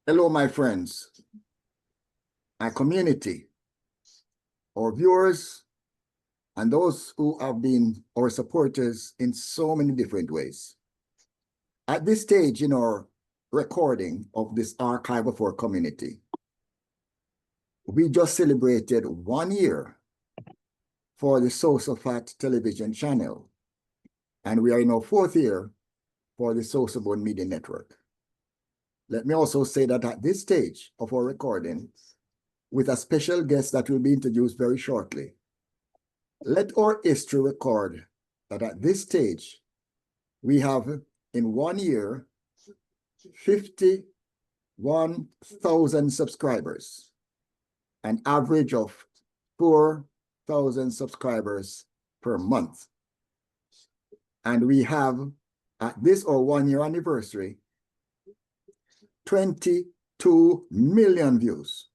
Hello, my friends, our community, our viewers, and those who have been our supporters in so many different ways. At this stage in our recording of this archive of our community, we just celebrated 1 year for the SosoFat television channel, and we are in our 4th year for the SosoBone Media Network. Let me also say that at this stage of our recording, with a special guest that will be introduced very shortly, let our history record that at this stage, we have in 1 year, 51,000 subscribers, an average of 4,000 subscribers per month. And we have, at this our 1 year anniversary, 22 million views,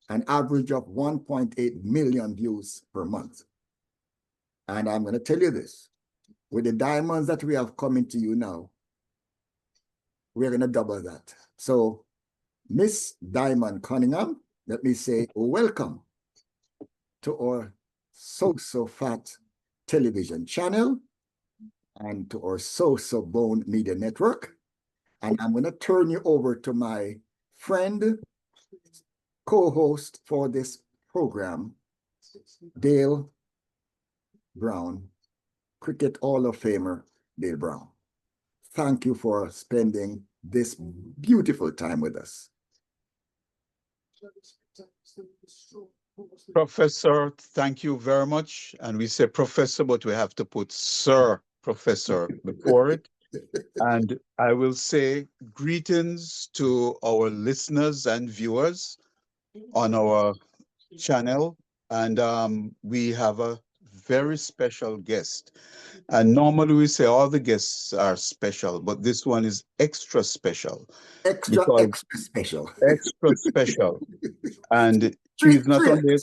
an average of 1.8 million views per month. And I'm going to tell you this, with the diamonds that we have coming to you now, we're going to double that. So, Miss Diamond Cunningham, let me say welcome to our SosoFat television channel and to our SosoBone Media Network. And I'm going to turn you over to my friend, co-host for this program, Dale Brown, Cricket Hall of Famer, Dale Brown. Thank you for spending this beautiful time with us. Professor, thank you very much. And we say professor, but we have to put Sir Professor before it. And I will say greetings to our listeners and viewers on our channel. And we have a very special guest. And normally we say all the guests are special, but this one is extra special. Extra special. Extra special. And she's not only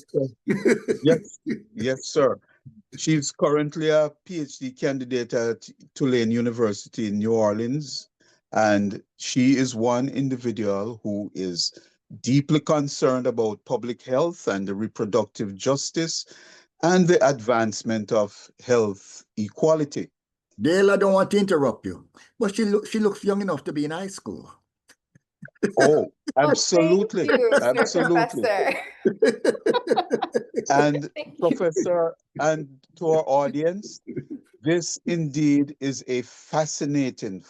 yes, yes, sir. She's currently a PhD candidate at Tulane University in New Orleans, and she is one individual who is deeply concerned about public health and the reproductive justice and the advancement of health equality. Dale, I don't want to interrupt you, but she looks young enough to be in high school. Oh, absolutely. Thank you, Absolutely. Sir Professor. And Thank you. Professor, and to our audience, this indeed is a fascinating,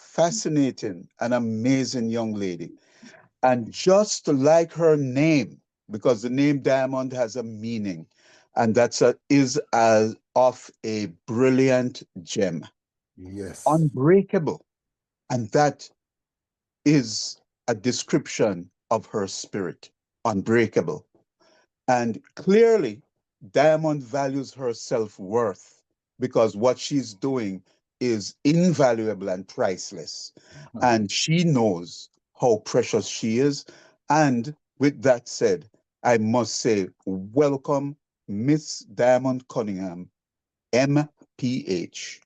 and amazing young lady. And just like her name, because the name Diamond has a meaning, and is as of a brilliant gem. Yes. Unbreakable. And that is a description of her spirit. Unbreakable. And clearly, Diamond values her self-worth because what she's doing is invaluable and priceless. And she knows how precious she is. And with that said, I must say, welcome, Miss Diamond Cunningham, MPH.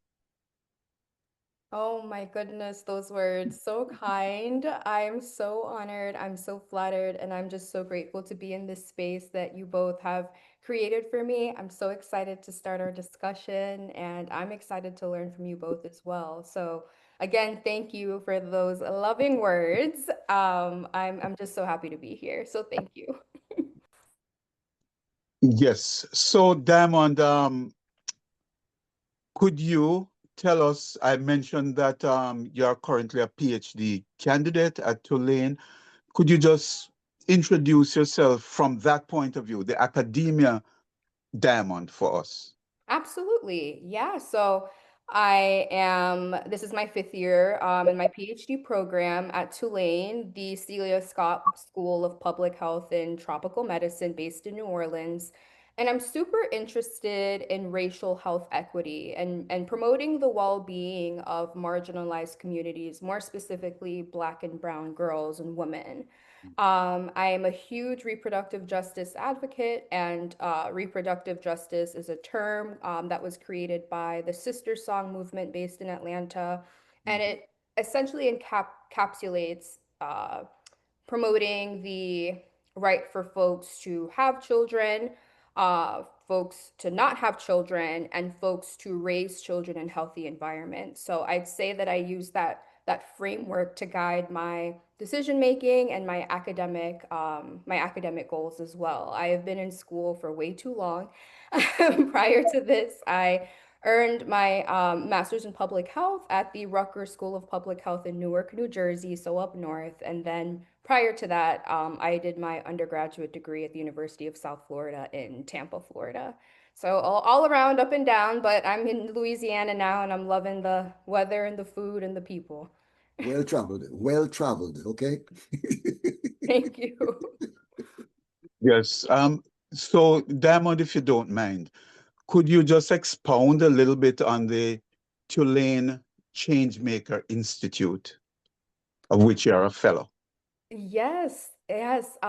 Oh my goodness, those words. So kind. I'm so honored. I'm so flattered. And I'm just so grateful to be in this space that you both have created for me. I'm so excited to start our discussion, and I'm excited to learn from you both as well. So, again, thank you for those loving words. I'm just so happy to be here. So, thank you. Yes. So, Diamond, could you tell us? I mentioned that you're currently a PhD candidate at Tulane. Could you just introduce yourself from that point of view, the academia Diamond, for us? Absolutely. Yeah. So this is my 5th year in my PhD program at Tulane, the Celia Scott School of Public Health and Tropical Medicine based in New Orleans. And I'm super interested in racial health equity and promoting the well-being of marginalized communities, more specifically Black and Brown girls and women. I am a huge reproductive justice advocate, and reproductive justice is a term that was created by the Sister Song movement based in Atlanta, and it essentially encapsulates promoting the right for folks to have children, folks to not have children, and folks to raise children in healthy environments. So I'd say that I use that framework to guide my decision making and my academic goals as well. I have been in school for way too long. Prior to this, I earned my master's in public health at the Rutgers School of Public Health in Newark, New Jersey, so up north. And then prior to that, I did my undergraduate degree at the University of South Florida in Tampa, Florida. So all around up and down, but I'm in Louisiana now and I'm loving the weather and the food and the people. Well traveled, okay? Thank you. Yes. So, Diamond, if you don't mind, could you just expound a little bit on the Tulane Changemaker Institute, of which you are a fellow? Yes, yes,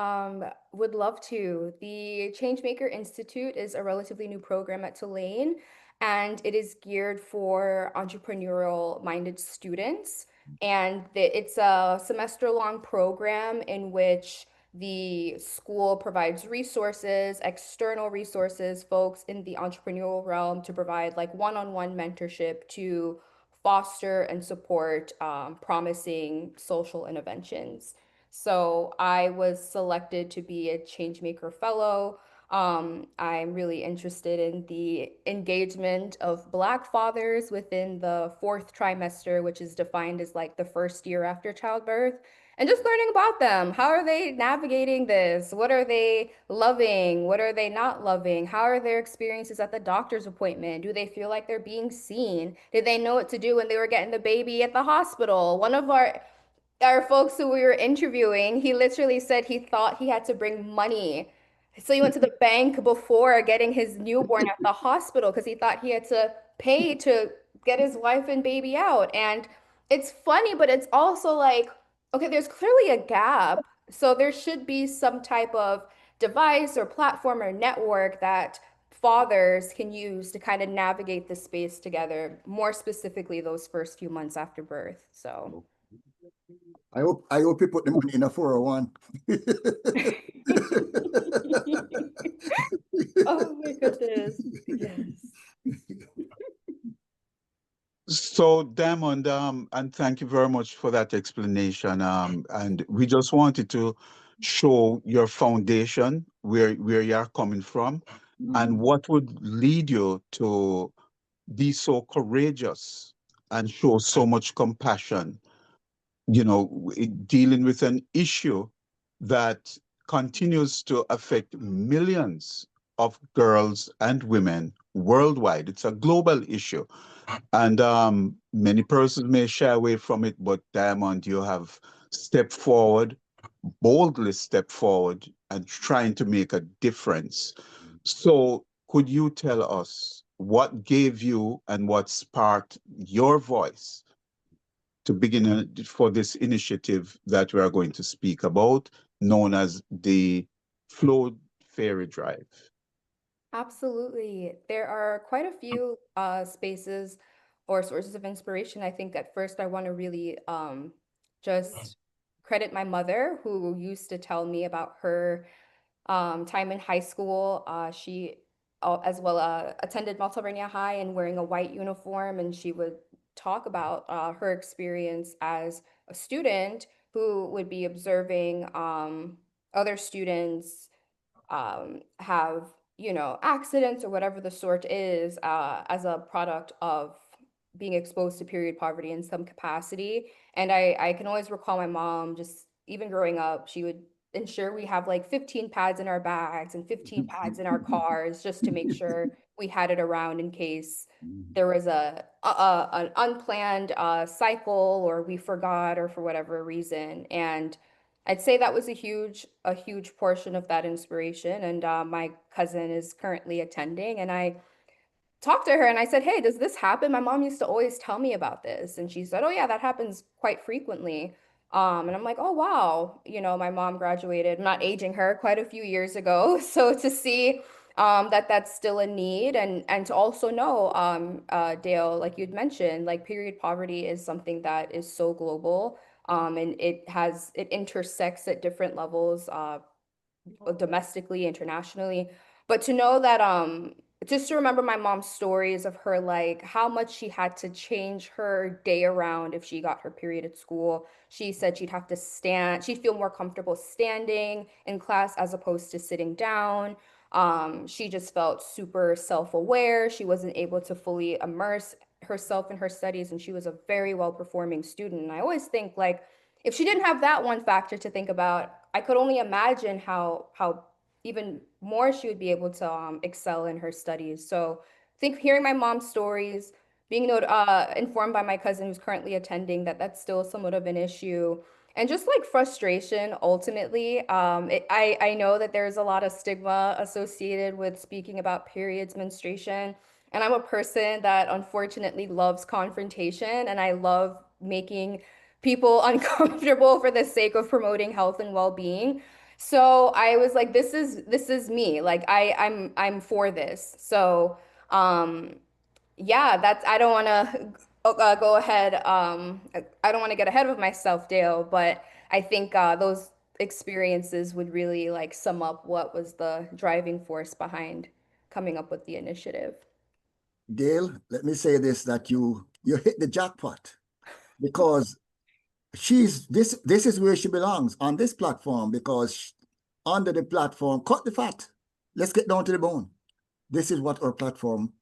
would love to. The Changemaker Institute is a relatively new program at Tulane, and it is geared for entrepreneurial-minded students. And it's a semester-long program in which the school provides resources, external resources, folks in the entrepreneurial realm to provide like one-on-one mentorship to foster and support promising social interventions. So I was selected to be a Changemaker Fellow. I'm really interested in the engagement of Black fathers within the fourth trimester, which is defined as like the first year after childbirth, and just learning about them. How are they navigating this? What are they loving? What are they not loving? How are their experiences at the doctor's appointment? Do they feel like they're being seen? Did they know what to do when they were getting the baby at the hospital? One of our folks who we were interviewing, he literally said he thought he had to bring money. So he went to the bank before getting his newborn at the hospital because he thought he had to pay to get his wife and baby out. And it's funny, but it's also like, okay, there's clearly a gap. So there should be some type of device or platform or network that fathers can use to kind of navigate the space together, more specifically those first few months after birth. So. I hope you put the money in a 401. Oh my goodness. Yes. So, Diamond, and thank you very much for that explanation. And we just wanted to show your foundation, where you're coming from, and what would lead you to be so courageous and show so much compassion, dealing with an issue that continues to affect millions of girls and women worldwide. It's a global issue. And many persons may shy away from it, but Diamond, you have stepped forward, boldly stepped forward, and trying to make a difference. So, could you tell us what gave you and what sparked your voice to begin for this initiative that we are going to speak about, known as the Flow Fairy Drive? Absolutely. There are quite a few spaces or sources of inspiration. I think at first I want to really just credit my mother, who used to tell me about her time in high school. She as well attended Malta High and wearing a white uniform, and she would talk about her experience as a student who would be observing other students have, accidents or whatever the sort is as a product of being exposed to period poverty in some capacity. And I can always recall my mom, just even growing up, she would ensure we have like 15 pads in our bags and 15 pads in our cars just to make sure we had it around in case there was an unplanned cycle or we forgot or for whatever reason. And I'd say that was a huge portion of that inspiration. And my cousin is currently attending, and I talked to her and I said, "Hey, does this happen? My mom used to always tell me about this." And she said, "Oh yeah, that happens quite frequently." And I'm like, "Oh wow, my mom graduated, I'm not aging her, quite a few years ago." So to see that that's still a need, and to also know, Dale, like you'd mentioned, like period poverty is something that is so global. And it intersects at different levels, domestically, internationally. But to know that, just to remember my mom's stories of her, like how much she had to change her day around if she got her period at school. She said she'd have to stand, she'd feel more comfortable standing in class as opposed to sitting down. She just felt super self-aware. She wasn't able to fully immerse herself in her studies, and she was a very well-performing student. And I always think, like, if she didn't have that one factor to think about, I could only imagine how even more she would be able to excel in her studies. So I think hearing my mom's stories, being informed by my cousin who's currently attending that that's still somewhat of an issue, and just like frustration ultimately. I know that there's a lot of stigma associated with speaking about periods, menstruation, and I'm a person that unfortunately loves confrontation, and I love making people uncomfortable for the sake of promoting health and well-being. So I was like, this is me. Like I'm for this. So yeah, that's I don't want to go ahead. I don't want to get ahead of myself, Dale, but I think those experiences would really like sum up what was the driving force behind coming up with the initiative. Dale, let me say this, that you hit the jackpot, because this is where she belongs, on this platform, because under the platform, cut the fat. Let's get down to the bone. This is what our platform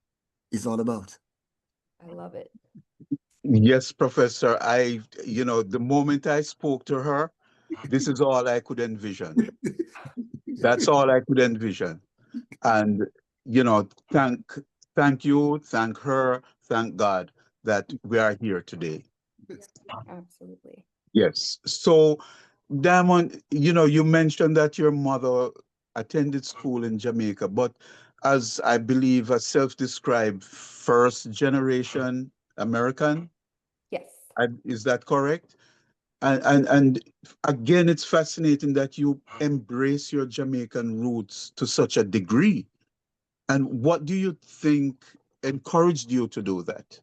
is all about. I love it. Yes, Professor. The moment I spoke to her, this is all I could envision. That's all I could envision. And, you know, thank you, thank her, thank God that we are here today. Absolutely. Yes. So, Diamond, you mentioned that your mother attended school in Jamaica, but as I believe a self-described first generation American, Yes. is that correct? And again, it's fascinating that you embrace your Jamaican roots to such a degree. And what do you think encouraged you to do that?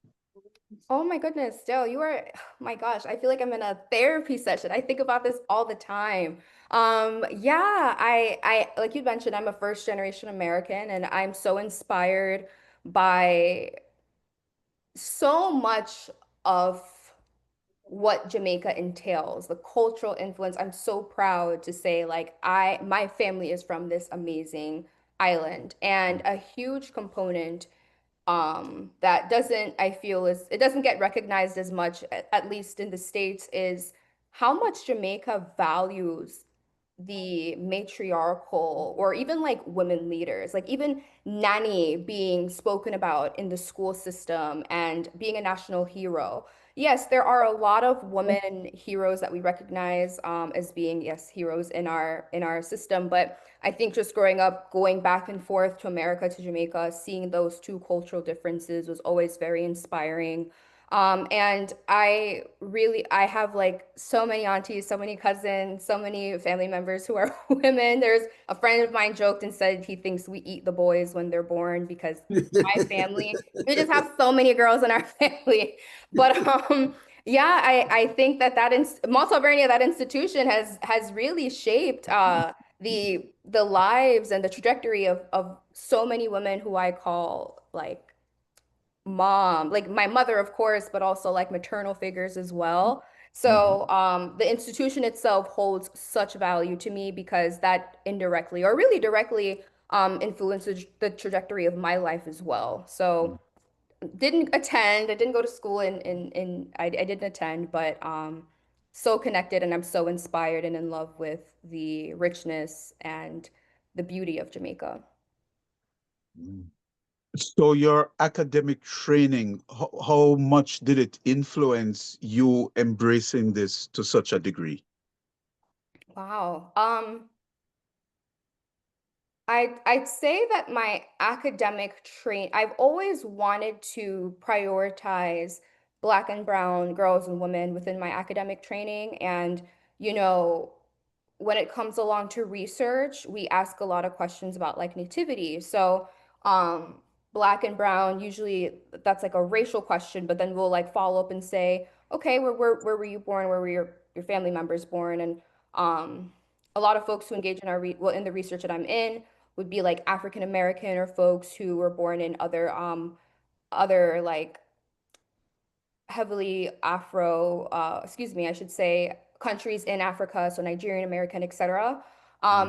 Oh my goodness, Dale, you are, my gosh, I feel like I'm in a therapy session. I think about this all the time. Yeah, like you mentioned, I'm a first generation American, and I'm so inspired by so much of what Jamaica entails, the cultural influence. I'm so proud to say, like, my family is from this amazing island, and a huge component that doesn't I feel is it doesn't get recognized as much, at least in the States, is how much Jamaica values the matriarchal or even like women leaders, like even nanny being spoken about in the school system and being a national hero. Yes, there are a lot of women heroes that we recognize as being, yes, heroes in our system, but I think just growing up, going back and forth to America, to Jamaica, seeing those two cultural differences was always very inspiring. And I have like so many aunties, so many cousins, so many family members who are women. There's a friend of mine joked and said he thinks we eat the boys when they're born because my family, we just have so many girls in our family. But yeah, I think Malta Alvernia, that institution has really shaped the lives and the trajectory of so many women who I call like mom, like my mother, of course, but also like maternal figures as well. So the institution itself holds such value to me because that indirectly or really directly influences the trajectory of my life as well. So didn't attend, I didn't go to school I didn't attend, but so connected, and I'm so inspired and in love with the richness and the beauty of Jamaica. So your academic training, how much did it influence you embracing this to such a degree? Wow. I'd say that my I've always wanted to prioritize Black and brown girls and women within my academic training. And, you know, when it comes along to research, we ask a lot of questions about like nativity. So, Black and brown, usually that's like a racial question, but then we'll like follow up and say, okay, where were you born? Where were your your family members born. And a lot of folks who engage in in the research that I'm in would be like African American or folks who were born in other like heavily Afro, excuse me, I should say countries in Africa, so Nigerian American, etc.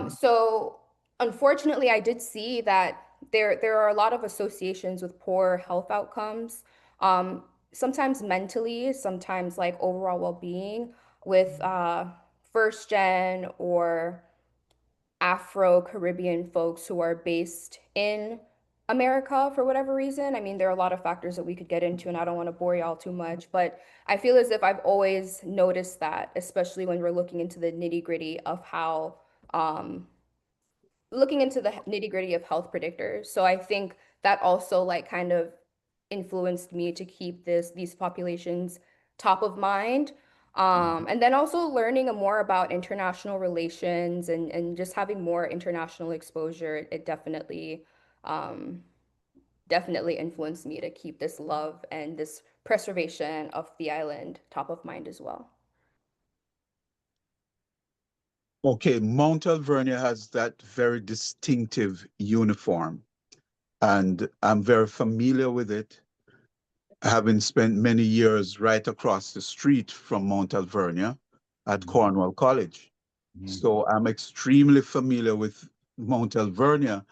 So unfortunately, I did see that there are a lot of associations with poor health outcomes, sometimes mentally, sometimes like overall well-being with first gen or Afro-Caribbean folks who are based in America for whatever reason. I mean, there are a lot of factors that we could get into, and I don't want to bore y'all too much, but I feel as if I've always noticed that, especially when we're looking into the nitty-gritty of how, looking into the nitty-gritty of health predictors. So I think that also like kind of influenced me to keep these populations top of mind. And then also learning more about international relations and just having more international exposure, it um, definitely influenced me to keep this love and this preservation of the island top of mind as well. Okay, Mount Alvernia has that very distinctive uniform, and I'm very familiar with it, having spent many years right across the street from Mount Alvernia at Cornwall College. So I'm extremely familiar with Mount Alvernia.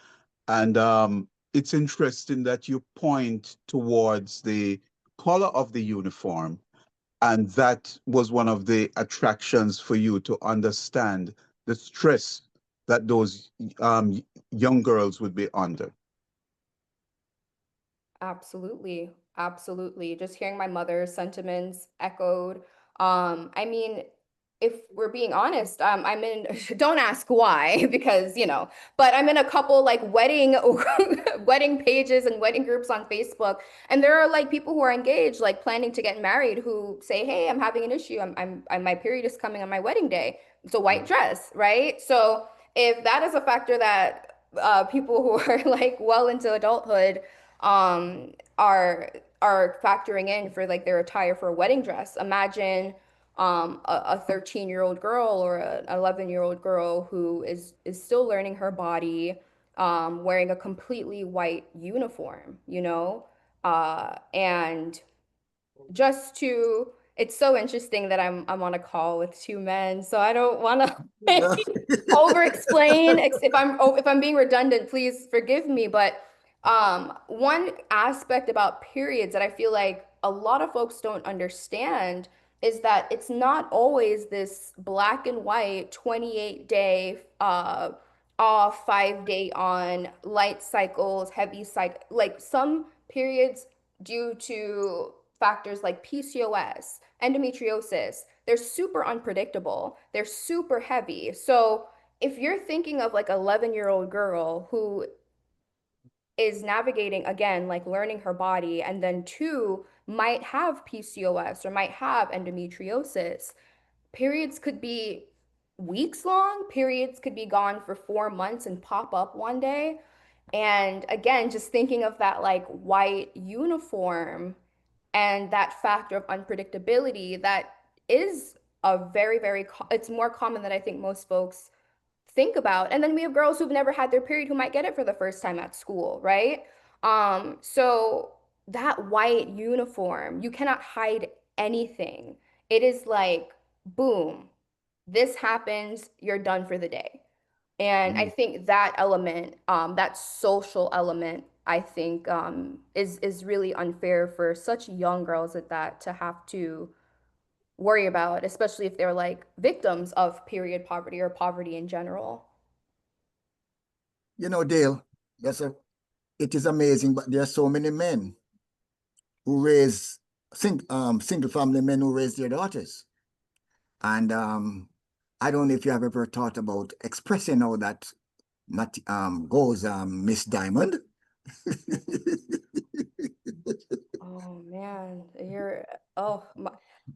And it's interesting that you point towards the color of the uniform. And that was one of the attractions for you to understand the stress that those young girls would be under. Absolutely. Absolutely. Just hearing my mother's sentiments echoed. I mean, if we're being honest, I'm in, don't ask why, because, but I'm in a couple like wedding, wedding pages and wedding groups on Facebook. And there are like people who are engaged, like planning to get married who say, hey, I'm having an issue. My period is coming on my wedding day. It's a white dress, right? So if that is a factor that people who are like well into adulthood are factoring in for like their attire for a wedding dress. Imagine a 13-year-old girl or an 11-year-old girl who is still learning her body, wearing a completely white uniform, and just to it's so interesting that I'm on a call with two men, so I don't want to over explain. If I'm being redundant, please forgive me. But one aspect about periods that I feel like a lot of folks don't understand is that it's not always this black and white 28-day off, 5-day on, light cycles, heavy cycle. Like some periods due to factors like PCOS, endometriosis, they're super unpredictable. They're super heavy. So if you're thinking of like an 11-year-old girl who is navigating again, like learning her body, and then two might have PCOS or might have endometriosis, periods could be weeks long, periods could be gone for 4 months and pop up one day. And again, just thinking of that like white uniform and that factor of unpredictability that is a it's more common than I think most folks think about. And then we have girls who've never had their period who might get it for the first time at school, right? So that white uniform, you cannot hide anything. It is like, boom, this happens, you're done for the day. And I think that element, that social element, I think is really unfair for such young girls at that to have to worry about, especially if they're like victims of period poverty or poverty in general. Dale, it is amazing, but there are so many men who raise single family men who raise their daughters. And I don't know if you have ever thought about expressing how that goes, Miss Diamond. Oh man,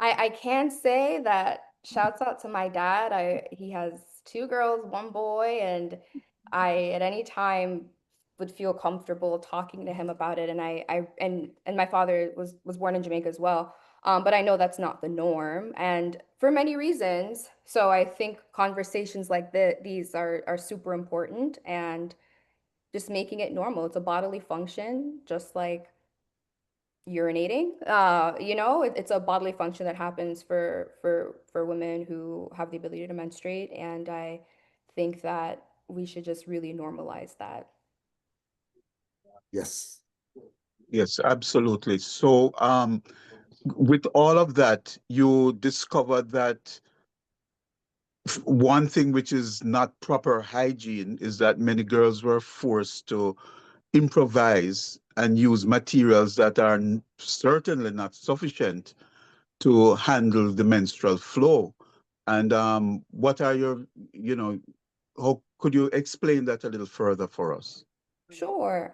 I can say that shouts out to my dad. He has two girls, one boy, and I at any time would feel comfortable talking to him about it. And and my father was born in Jamaica as well. But I know that's not the norm. And for many reasons. So I think conversations like these are super important, and just making it normal. It's a bodily function, just like urinating. It's a bodily function that happens for women who have the ability to menstruate, and I think that we should just really normalize that. Yes. Yes, absolutely. So, with all of that, you discovered that one thing which is not proper hygiene is that many girls were forced to improvise and use materials that are certainly not sufficient to handle the menstrual flow. And what are your, how could you explain that a little further for us? Sure.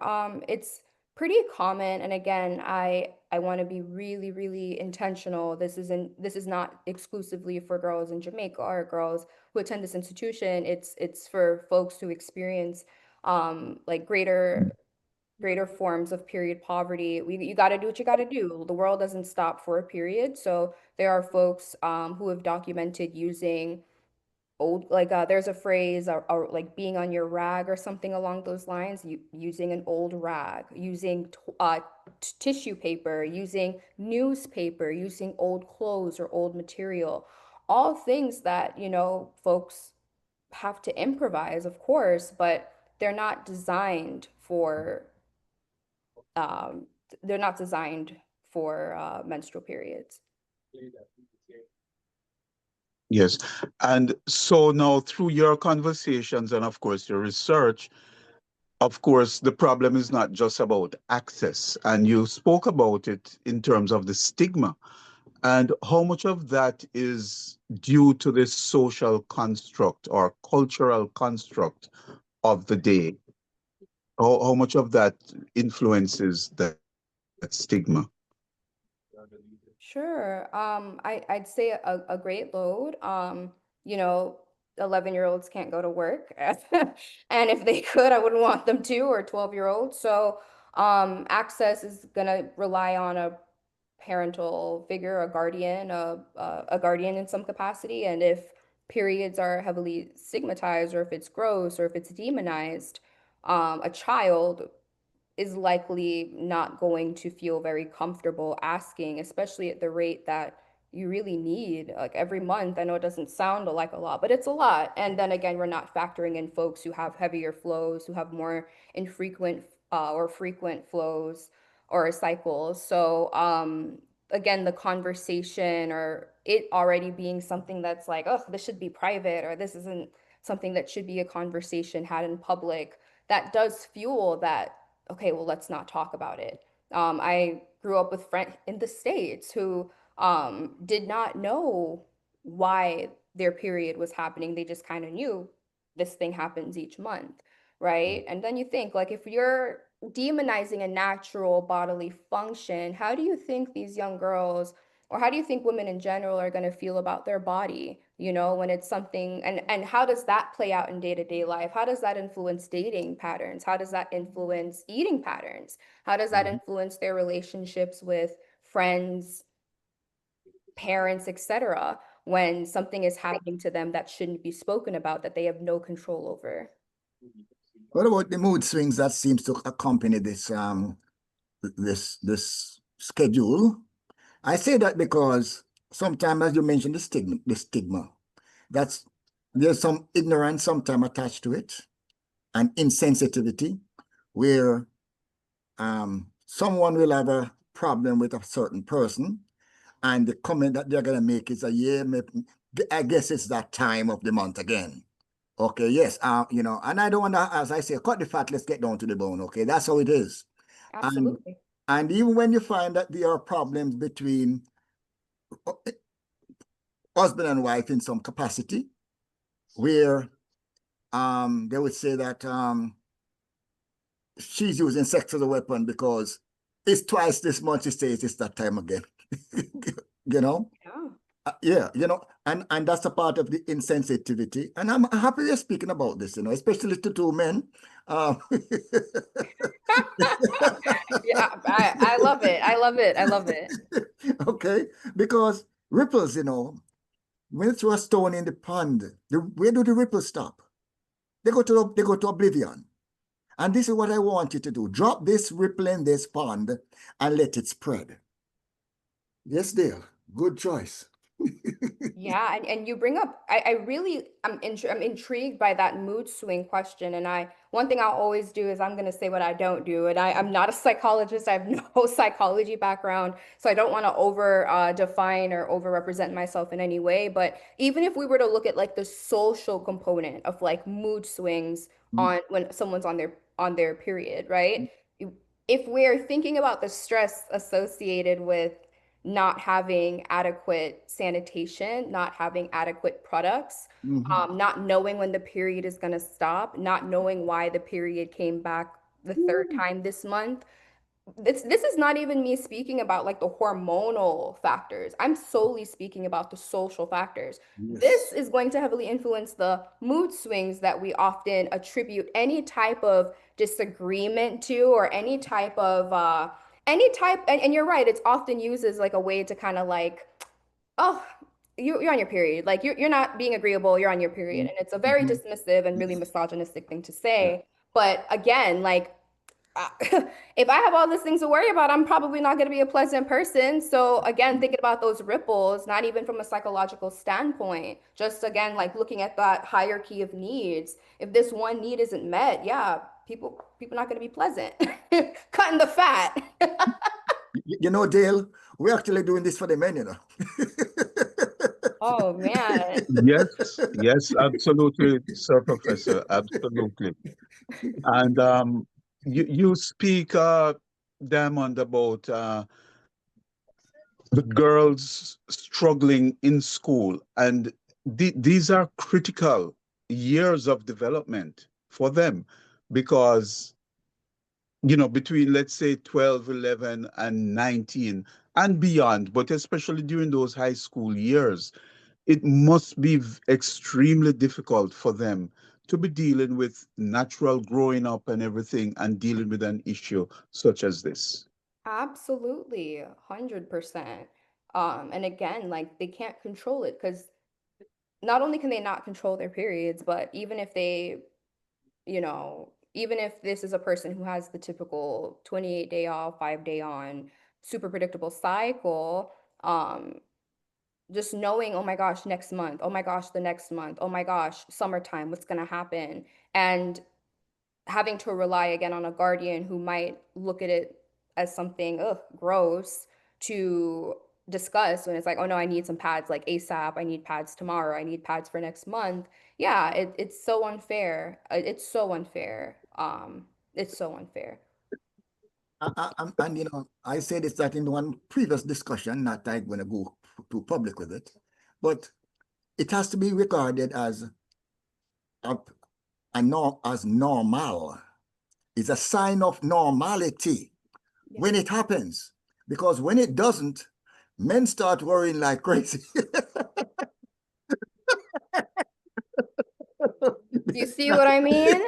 It's pretty common, and again, I want to be really, really intentional. This is not exclusively for girls in Jamaica or girls who attend this institution. It's for folks who experience like greater forms of period poverty. You got to do what you got to do. The world doesn't stop for a period. So there are folks who have documented using old, like there's a phrase, or like being on your rag or something along those lines, using an old rag, using tissue paper, using newspaper, using old clothes or old material, all things that, folks have to improvise, of course, but they're not designed for um, they're not designed for menstrual periods. Yes. And so now, through your conversations and, of course, your research, of course, the problem is not just about access. And you spoke about it in terms of the stigma. And how much of that is due to this social construct or cultural construct of the day? How much of that influences that stigma? Sure. I'd say a great load. You know, 11-year-olds can't go to work. And if they could, I wouldn't want them to, or 12-year-olds. So, access is gonna rely on a parental figure, a guardian in some capacity. And if periods are heavily stigmatized, or if it's gross, or if it's demonized, a child is likely not going to feel very comfortable asking, especially at the rate that you really need, like every month. I know it doesn't sound like a lot, but it's a lot. And then again, we're not factoring in folks who have heavier flows, who have more infrequent or frequent flows or cycles. So again, the conversation, or it already being something that's like, oh, this should be private, or this isn't something that should be a conversation had in public, that does fuel that, okay, well, let's not talk about it. I grew up with friends in the States who did not know why their period was happening. They just kind of knew this thing happens each month, right? And then you think, like, if you're demonizing a natural bodily function, how do you think these young girls, or how do you think women in general are going to feel about their body, when it's something, and how does that play out in day-to-day life? How does that influence dating patterns? How does that influence eating patterns? How does that influence their relationships with friends, parents, etc., when something is happening to them that shouldn't be spoken about, that they have no control over? What about the mood swings that seems to accompany this schedule? I say that because sometimes, as you mentioned, the stigma, that's there's some ignorance sometimes attached to it, and insensitivity, where someone will have a problem with a certain person, and the comment that they're gonna make is yeah, I guess it's that time of the month again. Okay, yes, and I don't want to, as I say, cut the fat, let's get down to the bone. Okay, that's how it is. And Absolutely. and even when you find that there are problems between husband and wife in some capacity, where they would say that she's using sex as a weapon because it's twice this much, she says it's that time again. you know? Yeah. Yeah, and that's a part of the insensitivity. And I'm happy we're speaking about this, especially to two men. Yeah, I love it. I love it. I love it. Okay, because ripples, when you throw a stone in the pond, where do the ripples stop? They go to oblivion. And this is what I want you to do. Drop this ripple in this pond and let it spread. Yes, Dale. Good choice. Yeah, and you bring up, I'm intrigued by that mood swing question. And one thing I'll always do is I'm gonna say what I don't do. And I'm not a psychologist, I have no psychology background, so I don't want to over define or over represent myself in any way. But even if we were to look at like the social component of like mood swings on when someone's on their period, right? If we're thinking about the stress associated with not having adequate sanitation, not having adequate products, not knowing when the period is going to stop, not knowing why the period came back the third time this month. This is not even me speaking about like the hormonal factors. I'm solely speaking about the social factors. This Yes. is going to heavily influence the mood swings that we often attribute any type of disagreement to, or any type, and you're right, it's often used as like a way to kind of like, oh, you're on your period. Like you're not being agreeable, you're on your period. And it's a very Mhm. dismissive and really Yes. misogynistic thing to Yeah. say. But again, like if I have all these things to worry about, I'm probably not going to be a pleasant person. So again, thinking about those ripples, not even from a psychological standpoint, just again, like looking at that hierarchy of needs. If this one need isn't met, yeah, people not going to be pleasant. Cutting the fat. You know, Dale, we're actually doing this for the men, you know. Oh man. Yes, absolutely, Sir Professor, absolutely. And you speak, Diamond, about the girls struggling in school, and these are critical years of development for them, because between, let's say, 12, 11, and 19 and beyond, but especially during those high school years, it must be extremely difficult for them to be dealing with natural growing up and everything, and dealing with an issue such as this. Absolutely, 100%. And again, like they can't control it because not only can they not control their periods, but even if even if this is a person who has the typical 28-day off, 5-day on, super predictable cycle, um, just knowing, oh my gosh, next month, oh my gosh, the next month, oh my gosh, summertime, what's gonna happen? And having to rely again on a guardian who might look at it as something, ugh, gross to discuss when it's like, oh no, I need some pads like ASAP. I need pads tomorrow. I need pads for next month. Yeah, it's so unfair. It's so unfair. It's so unfair. And you know, I said this that in one previous discussion, not I'm going to go too public with it, but it has to be regarded as a, as normal. It's a sign of normality Yeah. when it happens, because when it doesn't, men start worrying like crazy. Do you see what I mean?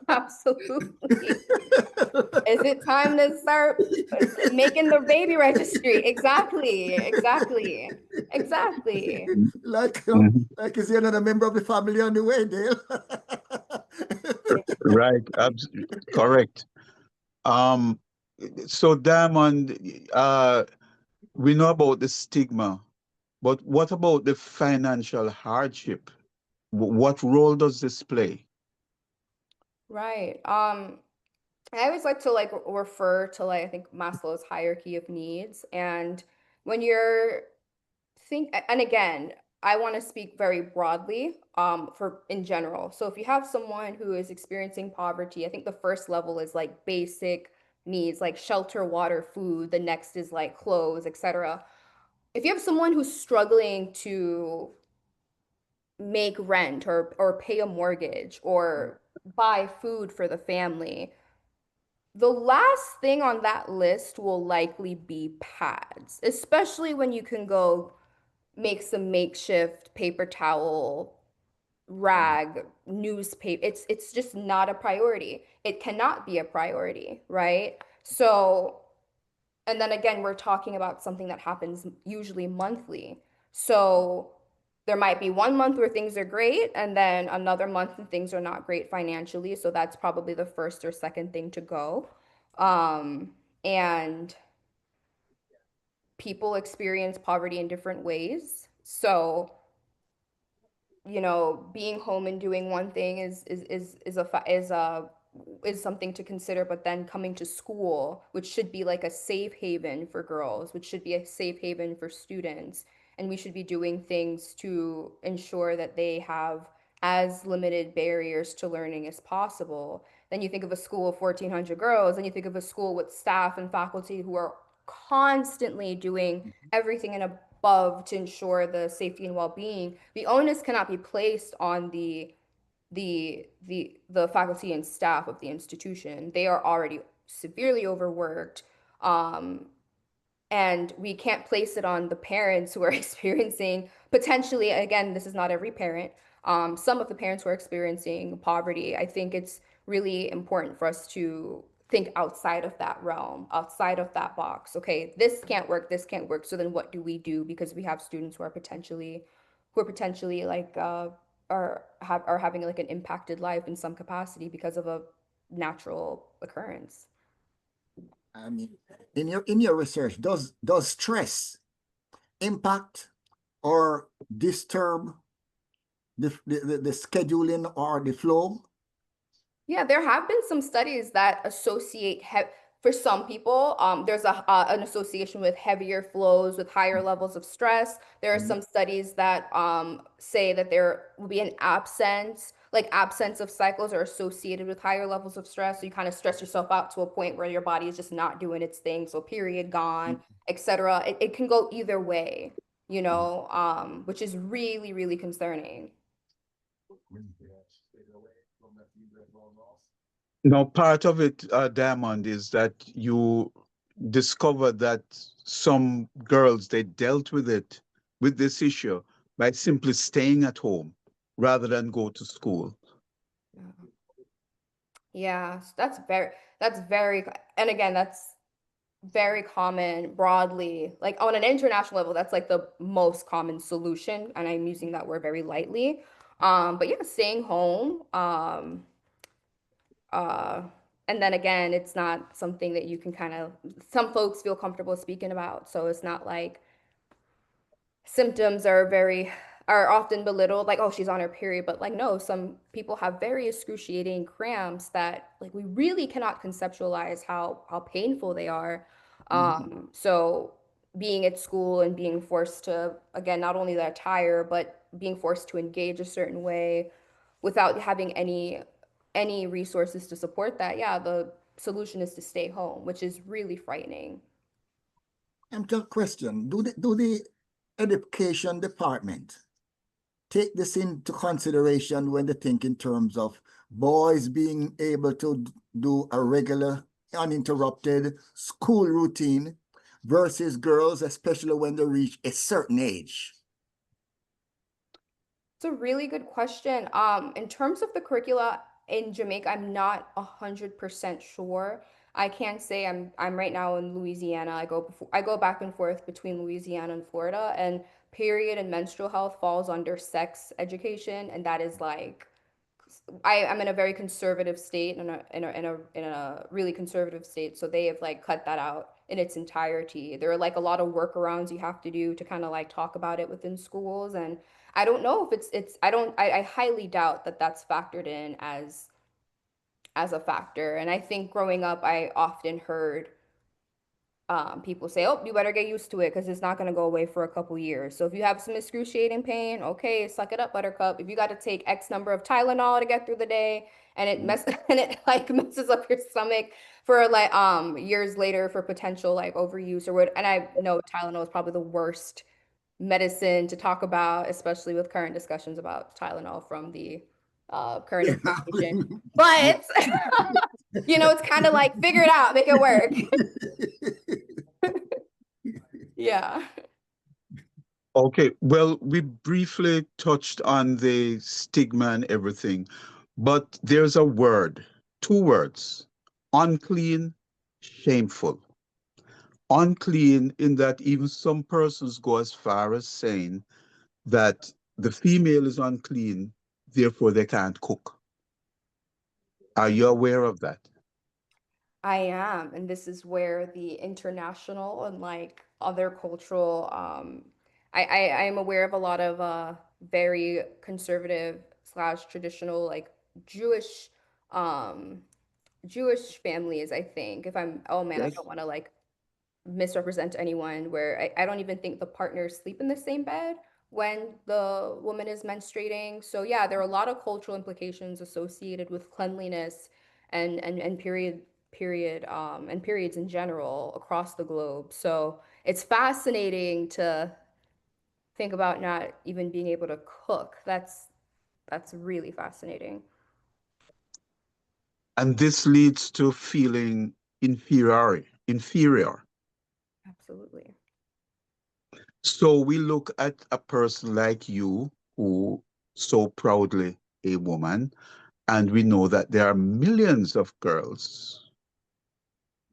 Absolutely. Is it time to start making the baby registry? Exactly. Exactly. Exactly. like, Mhm. like is he another member of the family on the way, Dale? Right, correct. Um, so Diamond, we know about the stigma, but what about the financial hardship? What role does this play? Right. I always like to like refer to like I think Maslow's hierarchy of needs. And when you're and again, I want to speak very broadly for in general. So if you have someone who is experiencing poverty, I think the first level is like basic needs like shelter, water, food. The next is like clothes, etc. If you have someone who's struggling to make rent or pay a mortgage or buy food for the family, the last thing on that list will likely be pads, especially when you can go make some makeshift paper towel, rag, newspaper. It's just not a priority. It cannot be a priority, right? So And then again, we're talking about something that happens usually monthly. So there might be one month where things are great, and then another month and things are not great financially. So that's probably the first or second thing to go. And people experience poverty in different ways. So, you know, being home and doing one thing is something to consider, but then coming to school, which should be like a safe haven for girls, which should be a safe haven for students, and we should be doing things to ensure that they have as limited barriers to learning as possible. Then you think of a school of 1,400 girls, and you think of a school with staff and faculty who are constantly doing everything and above to ensure the safety and well-being. The onus cannot be placed on the faculty and staff of the institution. They are already severely overworked. And we can't place it on the parents who are experiencing potentially, again, this is not every parent, some of the parents who are experiencing poverty. I think it's really important for us to think outside of that realm, outside of that box. Okay, this can't work, this can't work. So then what do we do? Because we have students who are potentially like are having like an impacted life in some capacity because of a natural occurrence. I mean, in your research, does stress impact or disturb the scheduling or the flow? Yeah, there have been some studies that associate for some people, there's an association with heavier flows, with higher levels of stress. There are some studies that say that there will be an absence of cycles are associated with higher levels of stress. So you kind of stress yourself out to a point where your body is just not doing its thing. So period gone, etc. It can go either way, you know, which is really, really concerning. Now, part of it, Diamond, is that you discovered that some girls, they dealt with this issue by simply staying at home rather than go to school. Yeah, that's very, and again, that's very common broadly. Like on an international level, that's like the most common solution, and I'm using that word very lightly. But yeah, staying home. Uh, and then again, it's not something that you can kind of, some folks feel comfortable speaking about. So it's not like symptoms are often belittled, like, oh, she's on her period, but like, no, some people have very excruciating cramps that like we really cannot conceptualize how painful they are. So being at school and being forced to, again, not only the attire, but being forced to engage a certain way without having any resources to support that, yeah, the solution is to stay home, which is really frightening. And just question, do the education department take this into consideration when they think in terms of boys being able to do a regular, uninterrupted school routine versus girls, especially when they reach a certain age? It's a really good question. In terms of the curricula in Jamaica, I'm not 100% sure. I can't say I'm right now in Louisiana. I go back and forth between Louisiana and Florida, and period and menstrual health falls under sex education, and that is like I'm in a very conservative state, in a really conservative state, so they have like cut that out in its entirety. There are like a lot of workarounds you have to do to kind of like talk about it within schools, and I don't know if it's I highly doubt that that's factored in as a factor. And I think growing up, I often heard people say, "Oh, you better get used to it because it's not going to go away for a couple years. So if you have some excruciating pain, okay, suck it up, Buttercup. If you got to take X number of Tylenol to get through the day, and and it like messes up your stomach for like years later for potential like overuse or what." And I know Tylenol is probably the worst medicine to talk about, especially with current discussions about Tylenol from the current administration. But you know, it's kind of like figure it out, make it work. Yeah. Okay, well, we briefly touched on the stigma and everything, but there's a word, two words, unclean, shameful. unclean in that even some persons go as far as saying that the female is unclean, therefore they can't cook. Are you aware of that? I am, and this is where the international and like other cultural I am aware of a lot of very conservative slash traditional like Jewish um Jewish families, I think. If I'm, oh man, I Yes. don't want to like misrepresent anyone, where I don't even think the partners sleep in the same bed when the woman is menstruating. So yeah, there are a lot of cultural implications associated with cleanliness and and periods in general across the globe. So it's fascinating to think about not even being able to cook. That's really fascinating. And this leads to feeling inferior. Absolutely. So we look at a person like you, who so proudly a woman, and we know that there are millions of girls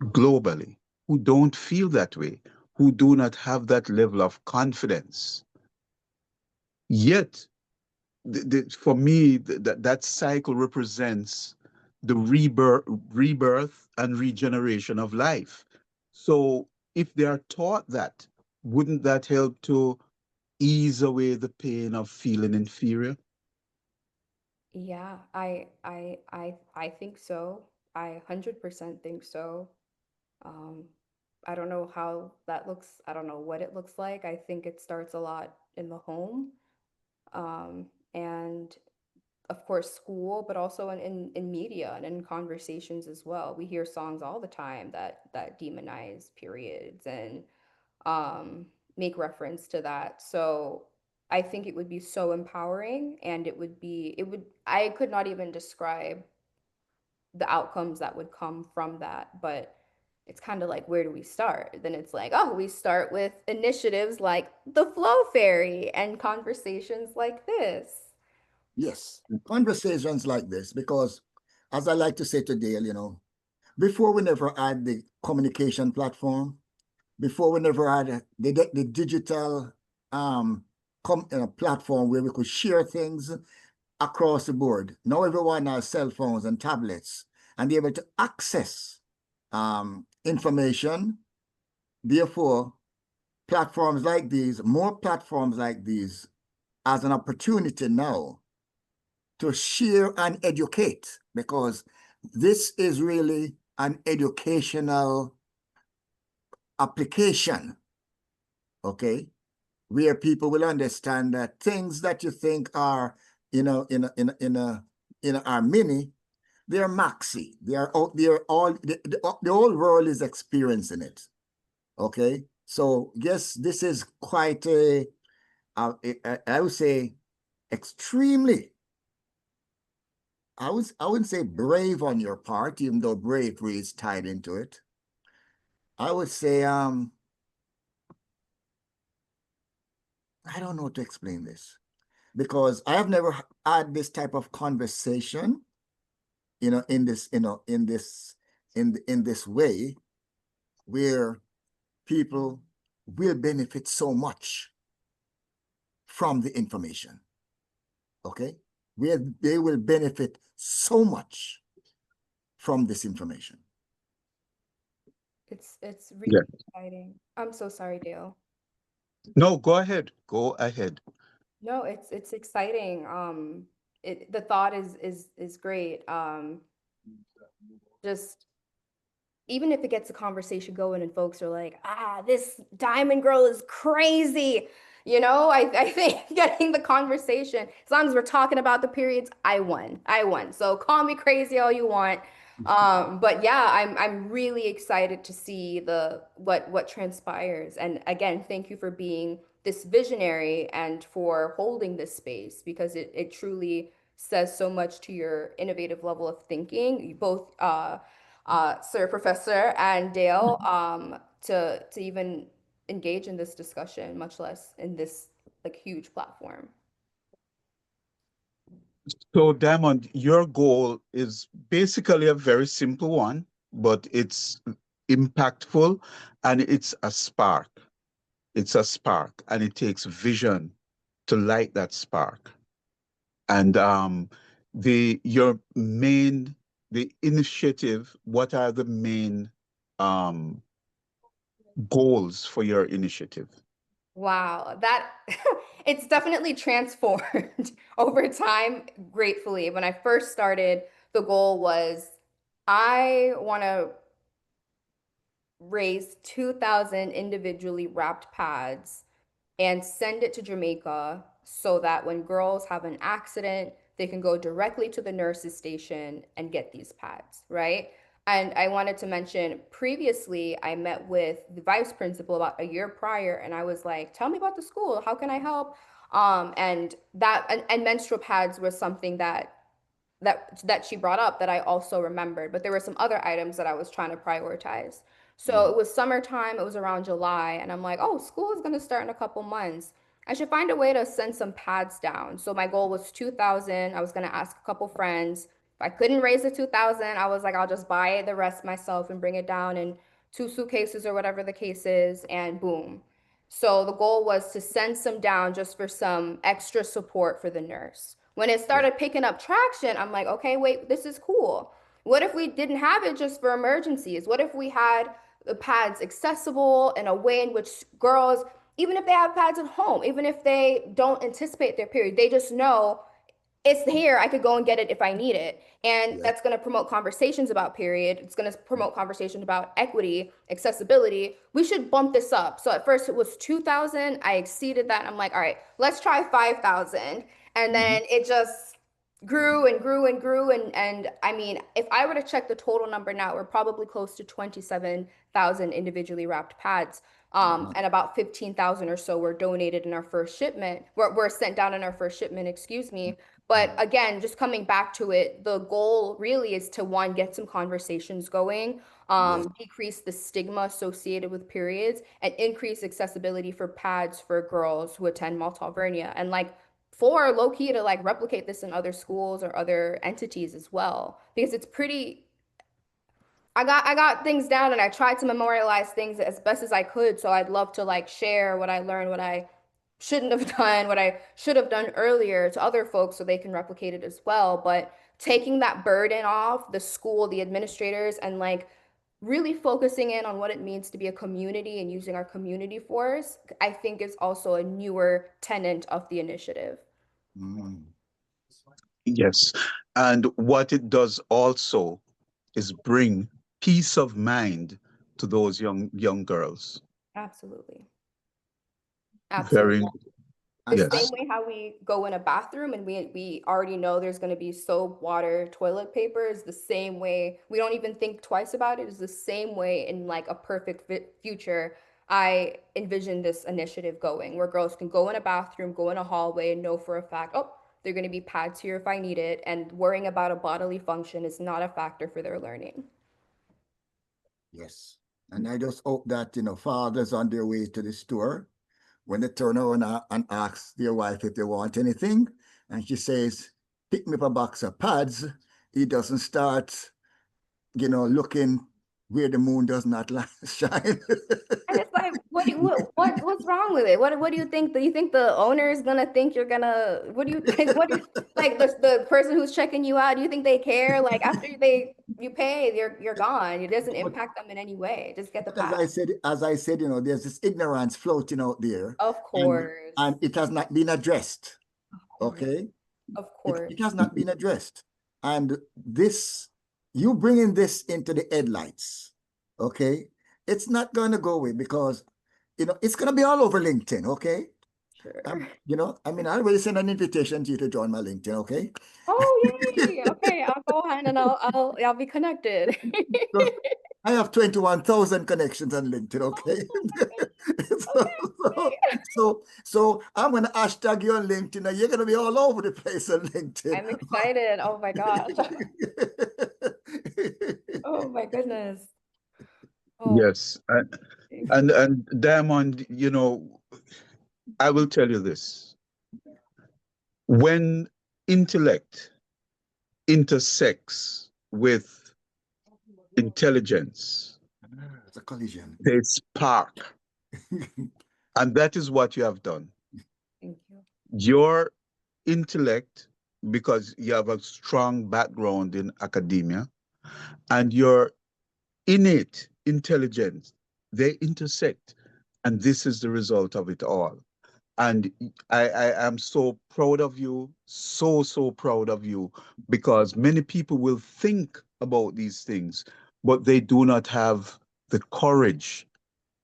globally who don't feel that way, who do not have that level of confidence. Yet, for me, that cycle represents the rebirth and regeneration of life. So, if they are taught that, wouldn't that help to ease away the pain of feeling inferior? Yeah, I think so. I 100% think so. Um, I don't know how that looks. I don't know what it looks like. I think it starts a lot in the home, and of course school, but also in media and in conversations as well. We hear songs all the time that demonize periods and um, make reference to that. So I think it would be so empowering, and I could not even describe the outcomes that would come from that. But it's kind of like, where do we start? Then it's like, oh, we start with initiatives like the Flow Fairy and conversations like this. Yes, conversations like this, because as I like to say to Dale, before we never had the communication platform, before we never had the digital platform where we could share things across the board. Now everyone has cell phones and tablets and be able to access information. Therefore, more platforms like these, as an opportunity now to share and educate, because this is really an educational application, okay? Where people will understand that things that you think are, are mini, they're maxi. The whole world is experiencing it. Okay, so yes, this is quite I would say extremely. I wouldn't say brave on your part, even though bravery is tied into it. I would say I don't know how to explain this, because I have never had this type of conversation, in this, in this way, where people will benefit so much from the information. Okay, where they will benefit so much from this information. It's really Yeah. exciting. I'm so sorry, Dale. No, go ahead. Go ahead. No, it's exciting. The thought is great. Just even if it gets a conversation going and folks are like, this diamond girl is crazy. I think getting the conversation, as long as we're talking about the periods, I won. I won. So call me crazy all you want. But yeah, I'm really excited to see what transpires. And again, thank you for being this visionary and for holding this space, because it truly says so much to your innovative level of thinking. You both Sir Professor and Dale, to even engage in this discussion, much less in this like huge platform. So, Diamond, your goal is basically a very simple one, but impactful, and it's a spark. It's a spark, and it takes vision to light that spark. And the initiative, what are the main goals for your initiative? Wow, that it's definitely transformed over time, gratefully. When I first started, the goal was I want to raise 2,000 individually wrapped pads and send it to Jamaica so that when girls have an accident, they can go directly to the nurse's station and get these pads, right? And I wanted to mention previously, I met with the vice principal about a year prior, and I was like, tell me about the school. How can I help? And menstrual pads was something that she brought up that I also remembered, but there were some other items that I was trying to prioritize. So it was summertime, it was around July, and I'm like, oh, school is going to start in a couple months. I should find a way to send some pads down. So my goal was 2,000. I was going to ask a couple friends. If I couldn't raise the 2,000, I was like, I'll just buy the rest myself and bring it down in 2 suitcases or whatever the case is, and boom. So the goal was to send some down just for some extra support for the nurse. When it started picking up traction, I'm like, okay, wait, this is cool. What if we didn't have it just for emergencies? What if we had the pads accessible in a way in which girls, even if they have pads at home, even if they don't anticipate their period, they just know it's here. I could go and get it if I need it. And Yeah. that's going to promote conversations about period. It's going to promote conversations about equity, accessibility. We should bump this up. So at first it was 2,000. I exceeded that. I'm like, all right, let's try 5,000. And then it just grew and grew and grew. And I mean, if I were to check the total number now, we're probably close to 27,000 individually wrapped pads. And about 15,000 or so were donated in our first shipment, were sent down in our first shipment, excuse me. But again, just coming back to it, the goal really is to, one, get some conversations going, decrease the stigma associated with periods, and increase accessibility for pads for girls who attend Malta-Vernia. And like, for low key to like replicate this in other schools or other entities as well, because it's pretty. I got things down and I tried to memorialize things as best as I could. So I'd love to like share what I learned, what I shouldn't have done, what I should have done earlier to other folks so they can replicate it as well. But taking that burden off the school, the administrators, and like really focusing in on what it means to be a community and using our community force, I think is also a newer tenet of the initiative. Yes. And what it does also is bring peace of mind to those young girls. Absolutely. Very, Absolutely. The yes. same way how we go in a bathroom and we already know there's going to be soap, water, toilet paper is the same way. We don't even think twice about it. Is the same way in like a perfect future. I envision this initiative going where girls can go in a bathroom, go in a hallway and know for a fact, oh, they're going to be pads here if I need it. And worrying about a bodily function is not a factor for their learning. Yes. And I just hope that, fathers on their way to the store, when they turn around and ask their wife if they want anything, and she says, pick me up a box of pads, he doesn't start, looking where the moon does not shine. And it's like, what's wrong with it? What do you think? Do you think the owner is gonna think you're gonna? What do you think? What do you like the person who's checking you out? Do you think they care? Like after you pay, you're gone. It doesn't impact them in any way. Just get the As pass. I said, there's this ignorance floating out there, Of course. and it has not been addressed. Of course. Okay, Of course. it has not been addressed, and you bringing this into the headlights, okay, it's not going to go away because it's going to be all over LinkedIn. Okay, Sure. I mean, I already sent an invitation to you to join my LinkedIn. Okay. Oh yay! Okay, I'll go ahead and I'll be connected. So I have 21,000 connections on LinkedIn. Okay. Okay. So I'm gonna hashtag you on LinkedIn, and you're gonna be all over the place on LinkedIn. I'm excited. Oh my gosh. Oh my goodness. Oh. Yes. And Diamond, I will tell you this. When intellect intersects with intelligence, It's a collision. they spark. And that is what you have done. Thank you. Your intellect, because you have a strong background in academia, and your innate intelligence, they intersect. And this is the result of it all. And I am so proud of you, so proud of you, because many people will think about these things, but they do not have the courage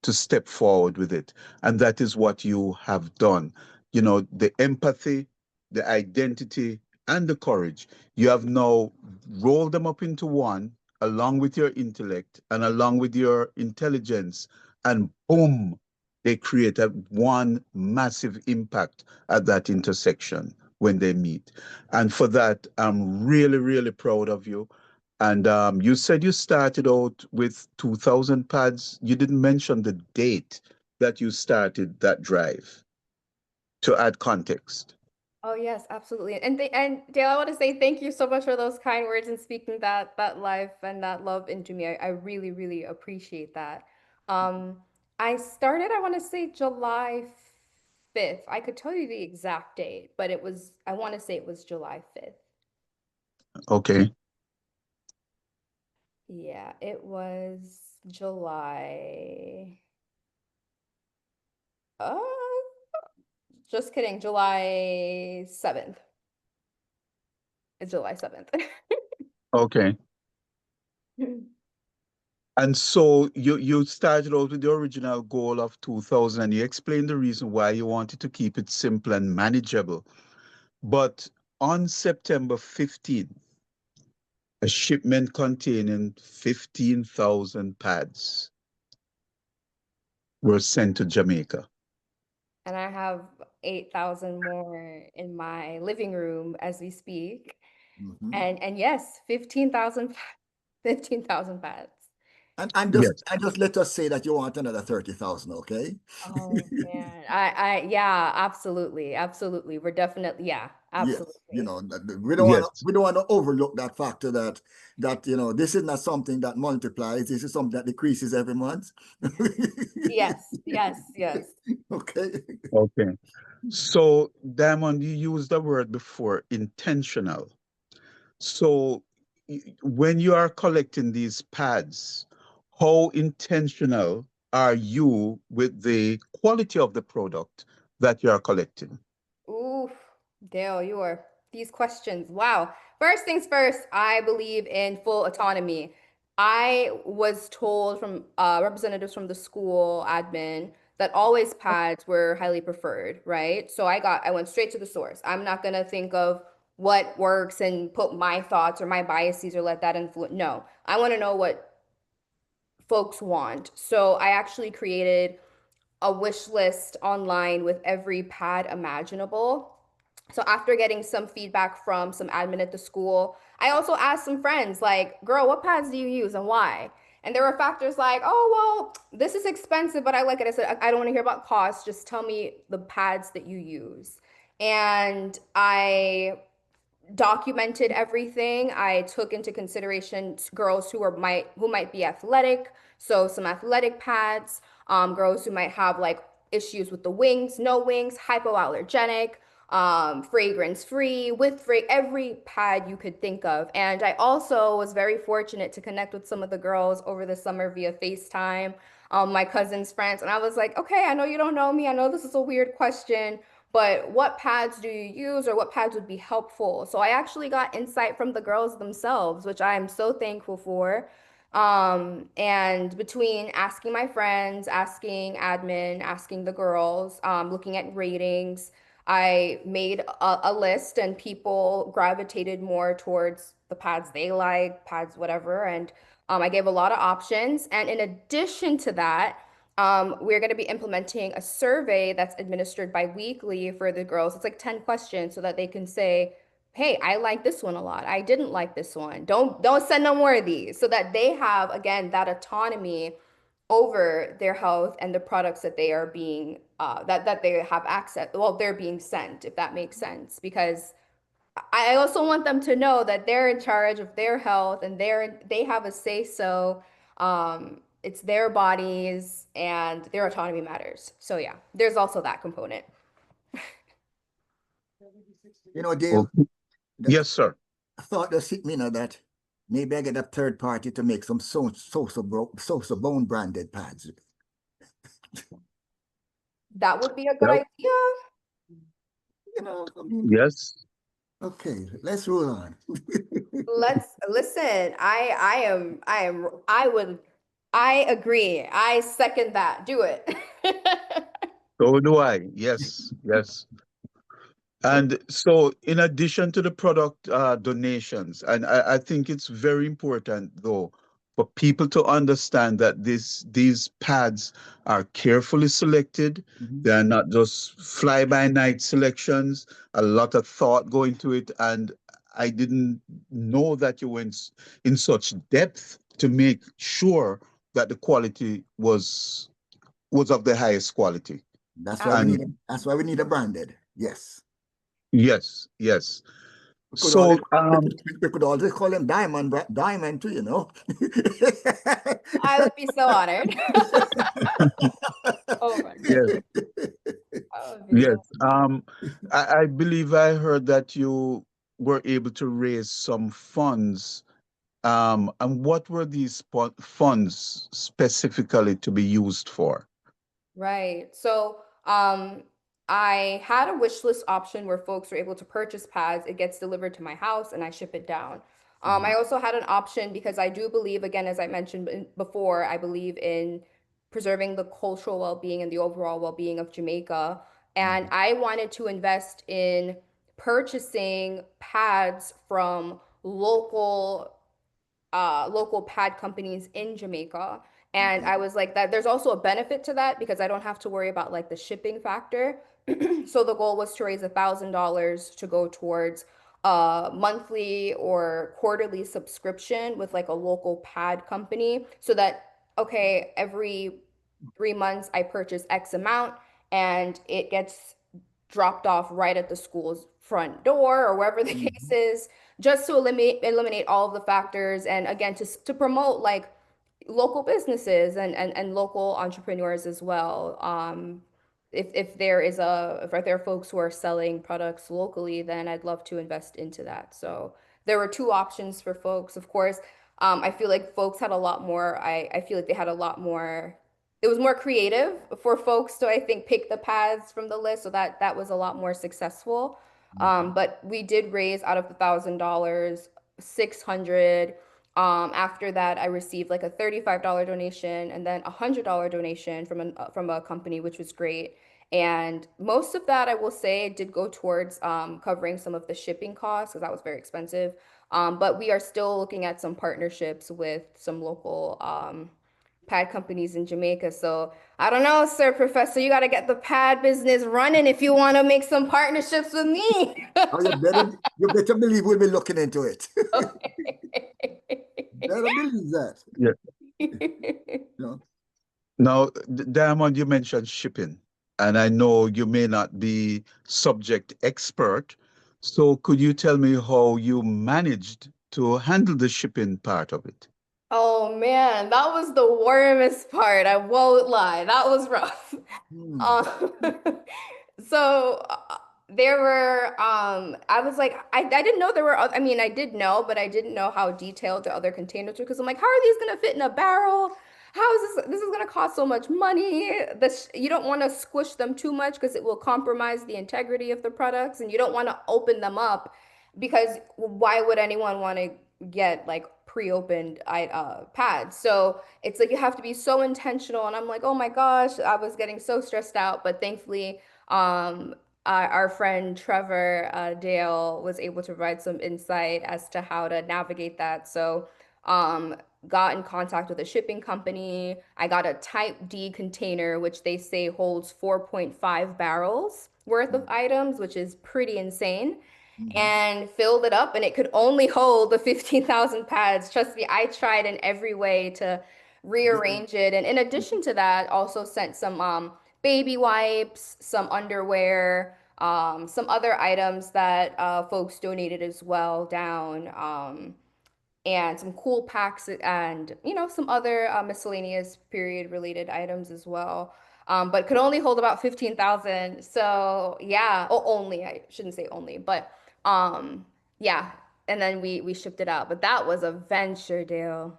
to step forward with it. And that is what you have done. You know, the empathy, the identity, and the courage. You have now rolled them up into one, along with your intellect and along with your intelligence, and boom, they create a one massive impact at that intersection when they meet. And for that, I'm really proud of you. And you said you started out with 2,000 pads. You didn't mention the date that you started that drive, to add context. Oh yes, absolutely. And Dale, I want to say thank you so much for those kind words and speaking that life and that love into me. I really appreciate that. Um, I started, I want to say July 5th. I could tell you the exact date, but I want to say it was July 5th. Okay. Yeah, it was July. Uh, just kidding, July 7th. It's July 7th. Okay. And so you started out with the original goal of 2,000, and you explained the reason why you wanted to keep it simple and manageable. But on September 15th, a shipment containing 15,000 pads were sent to Jamaica. And I have 8,000 more in my living room as we speak. Mhm. And yes, 15,000 15,000 pads. And Yes. just let us say that you want another 30,000, okay? Oh man. Yeah, absolutely. We're definitely, yeah, Yes, absolutely. Yes. we don't want to overlook that factor that this is not something that multiplies. This is something that decreases every month. Yes. Okay. Okay. So, Diamond, you used the word before, intentional. So, when you are collecting these pads, how intentional are you with the quality of the product that you are collecting? Oof, Dale, these questions. Wow. First things first, I believe in full autonomy. I was told from representatives from the school admin that always pads were highly preferred, right? So I went straight to the source. I'm not gonna think of what works and put my thoughts or my biases or let that influence. No, I want to know what folks want. So I actually created a wish list online with every pad imaginable. So after getting some feedback from some admin at the school, I also asked some friends, like, girl, what pads do you use and why? And there were factors like, oh, well, this is expensive, but I like it. I said, I don't want to hear about cost. Just tell me the pads that you use. And I documented everything. I took into consideration girls who might be athletic, so some athletic pads. Girls who might have like issues with the wings, no wings, hypoallergenic, fragrance free, with every pad you could think of. And I also was very fortunate to connect with some of the girls over the summer via FaceTime. My cousin's friends, and I was like, okay, I know you don't know me. I know this is a weird question, but what pads do you use or what pads would be helpful? So I actually got insight from the girls themselves, which I am so thankful for. And between asking my friends, asking admin, asking the girls, looking at ratings, I made a list and people gravitated more towards the pads they like, pads whatever. And I gave a lot of options. And in addition to that, we're going to be implementing a survey that's administered bi-weekly for the girls. It's like 10 questions so that they can say, hey, I like this one a lot. I didn't like this one. Don't send no more of these, so that they have, again, that autonomy over their health and the products that they are being that they have access, well, they're being sent, if that makes sense. Because I also want them to know that they're in charge of their health and they have a say so it's their bodies and their autonomy matters. So yeah, there's also that component. You know, Dale, Okay. the Yes, sir. thought just hit me now that maybe I get a third party to make some SosoBone branded pads. That would be a good Yep. idea. You know, I mean, Yes. okay, let's roll on. Let's listen. I agree. I second that. Do it. So do I. Yes. Yes. But And so, in addition to the product donations, and I think it's very important, though, for people to understand that these pads are carefully selected. mhm, They are not just fly-by-night selections. A lot of thought go into it, and I didn't know that you went in such depth to make sure that the quality was of the highest quality. And Absolutely. that's why we need a branded. Yes. yes, yes. We could always So, we could always call him Diamond too, you know. I would be so honored. Oh my yes, goodness. I would be yes. so I believe I heard that you were able to raise some funds. And what were these funds specifically to be used for? right. So, I had a wish list option where folks are able to purchase pads. It gets delivered to my house and I ship it down. I Mhm, also had an option because I do believe, again, as I mentioned before, I believe in preserving the cultural well-being and the overall well-being of Jamaica. And mhm, I wanted to invest in purchasing pads from local pad companies in Jamaica. And mhm, I was like that there's also a benefit to that because I don't have to worry about like the shipping factor. So the goal was to raise $1,000 to go towards a monthly or quarterly subscription with like a local pad company so that okay, every 3 months I purchase X amount and it gets dropped off right at the school's front door or wherever the case mhm. is, just to eliminate all of the factors and again to promote like local businesses and local entrepreneurs as well. If there is if there are folks who are selling products locally, then I'd love to invest into that. So there were two options for folks. Of course, I feel like folks had a lot more. I feel like they had a lot more. It was more creative for folks to I think pick the paths from the list, so that was a lot more successful. Mhm. But we did raise out of $1,000, 600. After that, I received like a $35 donation and then $100 donation from a company, which was great. And most of that, I will say, did go towards covering some of the shipping costs because that was very expensive. But we are still looking at some partnerships with some local pad companies in Jamaica. So I don't know, sir, professor, you got to get the pad business running if you want to make some partnerships with me. Oh, you better believe we'll be looking into it. Better believe that. Yeah. You know. Now, Diamond, you mentioned shipping, and I know you may not be subject expert. So, could you tell me how you managed to handle the shipping part of it? Oh man, that was the warmest part. I won't lie. That was rough. Hmm. Um, so there were I was like I didn't know there were I mean I did know, but I didn't know how detailed the other containers were because I'm like, how are these gonna fit in a barrel? How is this is gonna cost so much money? This you don't want to squish them too much because it will compromise the integrity of the products, and you don't want to open them up because why would anyone want to get like pre-opened pads? So it's like you have to be so intentional, and I'm like, oh my gosh, I was getting so stressed out, but thankfully um our friend Trevor Dale was able to provide some insight as to how to navigate that. So um got in contact with a shipping company. I got a type D container which they say holds 4.5 barrels worth of items, which is pretty insane, Mhm. and filled it up, and it could only hold the 15,000 pads. Trust me, I tried in every way to rearrange it. And in addition to that, also sent some baby wipes, some underwear, some other items that folks donated as well down. and some cool packs and, you know, some other miscellaneous period related items as well. But could only hold about 15,000. So yeah, oh, only, I shouldn't say only, but yeah. And then we shipped it out, but that was a venture deal.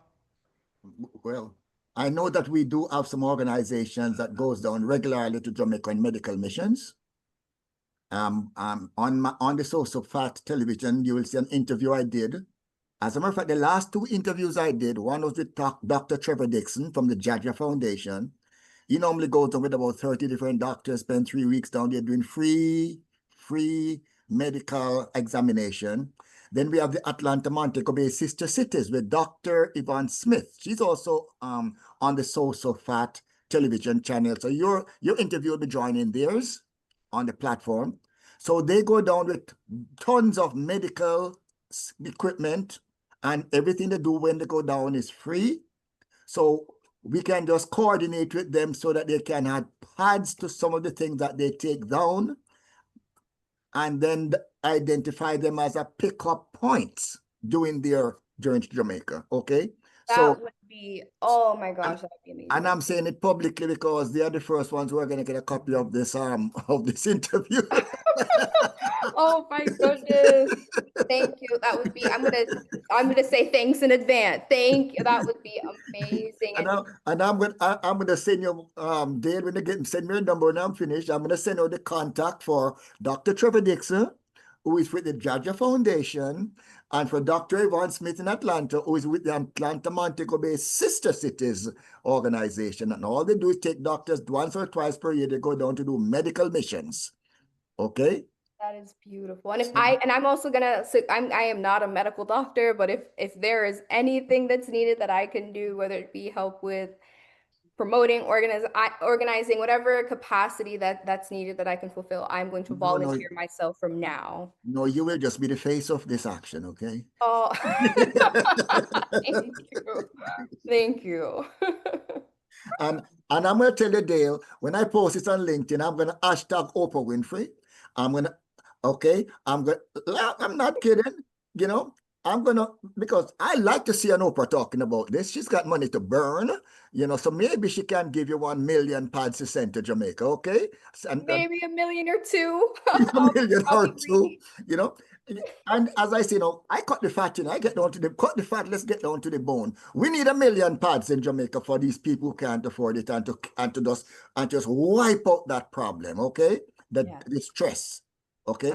Well, I know that we do have some organizations that goes down regularly to Jamaica on medical missions. On the SosoFat television, you will see an interview I did. As a matter of fact, the last two interviews I did, one was with Dr. Trevor Dixon from the Jaja Foundation. He normally goes on with about 30 different doctors, spend 3 weeks down there doing free medical examination. Then we have the Atlanta Montego Bay Sister Cities with Dr. Yvonne Smith. She's also on the SosoFat television channel. So your interview will be joining theirs on the platform. So they go down with tons of medical equipment, and everything they do when they go down is free. So we can just coordinate with them so that they can add pads to some of the things that they take down, and then identify them as a pickup points during their journey to Jamaica. Okay. That would be, oh my gosh, that would be amazing. And I'm saying it publicly because they are the first ones who are going to get a copy of this interview. Oh my goodness. Thank you. That would be, I'm gonna say thanks in advance. Thank you. That would be amazing. And I'm gonna send you Dale, when they send me a number when I'm finished. I'm gonna send out the contact for Dr. Trevor Dixon, who is with the Jaja Foundation, and for Dr. Yvonne Smith in Atlanta, who is with the Atlanta Montego Bay Sister Cities organization. And all they do is take doctors once or twice per year. They go down to do medical missions. Okay. That is beautiful. And I'm also gonna, so I am not a medical doctor, but if there is anything that's needed that I can do, whether it be help with promoting, organizing, whatever capacity that's needed that I can fulfill, I'm going to volunteer myself from now. No, you will just be the face of this action, okay? Oh, thank you. Thank you. And I'm going to tell you, Dale, when I post it on LinkedIn, I'm going to hashtag Oprah Winfrey. I'm not kidding, you know, because I like to see an Oprah talking about this. She's got money to burn, you know, so maybe she can give you 1 million pads to send to Jamaica, okay? Maybe a million or two. A million or two, you know. And as I say, you know, I cut the fat, you know, cut the fat, let's get down to the bone. We need 1 million pads in Jamaica for these people who can't afford it and to just wipe out that problem, okay? The stress, okay?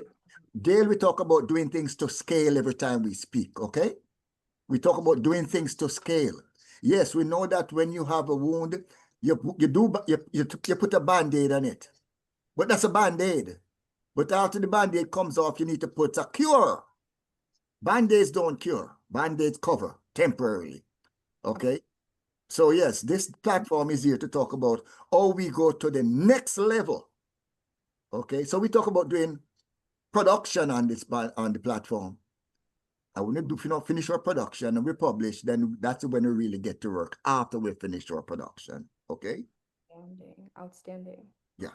Dale, we talk about doing things to scale every time we speak, okay? We talk about doing things to scale. Yes, we know that when you have a wound, you put a Band-Aid on it. But that's a Band-Aid. But after the Band-Aid comes off, you need to put a cure. Band-Aids don't cure. Band-Aids cover temporarily, okay? So yes, this platform is here to talk about how we go to the next level, okay? So we talk about doing production on the platform. And when we finish our production and we publish, then that's when we really get to work, after we finish our production. Okay? Outstanding. Yeah.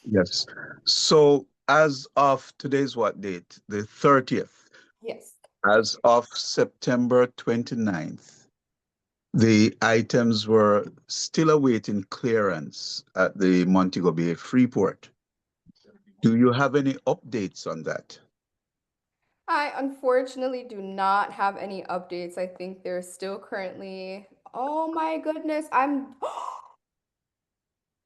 Yes. So as of today's what date? The 30th. Yes. As of September 29th, the items were still awaiting clearance at the Montego Bay Freeport. Do you have any updates on that? I unfortunately do not have any updates. I think they're still currently, oh my goodness, oh